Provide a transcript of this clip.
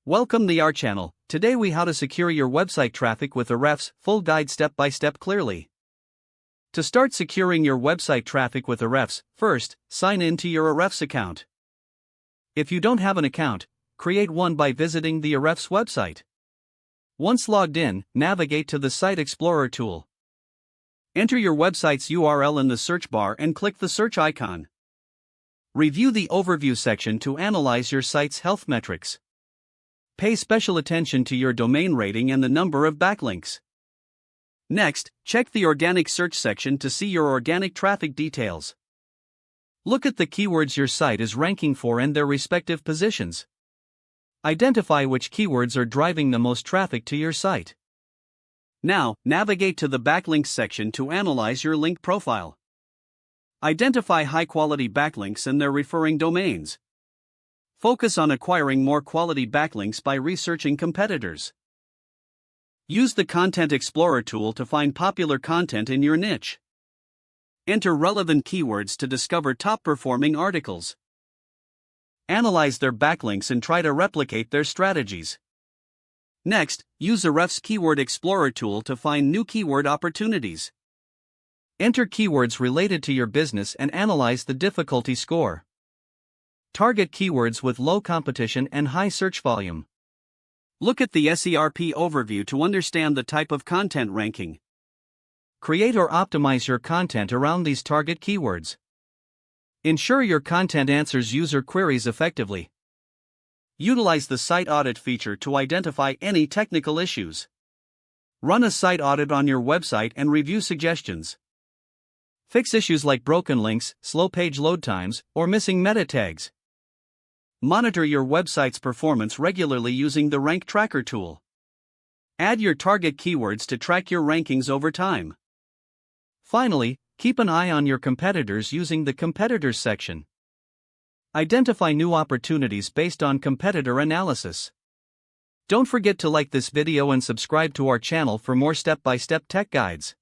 Welcome to our channel. Today we how to secure your website traffic with Ahrefs, full guide step by step clearly. To start securing your website traffic with Ahrefs, first, sign in to your Ahrefs account. If you don't have an account, create one by visiting the Ahrefs website. Once logged in, navigate to the Site Explorer tool. Enter your website's URL in the search bar and click the search icon. Review the overview section to analyze your site's health metrics. Pay special attention to your domain rating and the number of backlinks. Next, check the organic search section to see your organic traffic details. Look at the keywords your site is ranking for and their respective positions. Identify which keywords are driving the most traffic to your site. Now, navigate to the backlinks section to analyze your link profile. Identify high-quality backlinks and their referring domains. Focus on acquiring more quality backlinks by researching competitors. Use the Content Explorer tool to find popular content in your niche. Enter relevant keywords to discover top-performing articles. Analyze their backlinks and try to replicate their strategies. Next, use Ahrefs Keyword Explorer tool to find new keyword opportunities. Enter keywords related to your business and analyze the difficulty score. Target keywords with low competition and high search volume. Look at the SERP overview to understand the type of content ranking. Create or optimize your content around these target keywords. Ensure your content answers user queries effectively. Utilize the site audit feature to identify any technical issues. Run a site audit on your website and review suggestions. Fix issues like broken links, slow page load times, or missing meta tags. Monitor your website's performance regularly using the Rank Tracker tool. Add your target keywords to track your rankings over time. Finally, keep an eye on your competitors using the Competitors section. Identify new opportunities based on competitor analysis. Don't forget to like this video and subscribe to our channel for more step-by-step tech guides.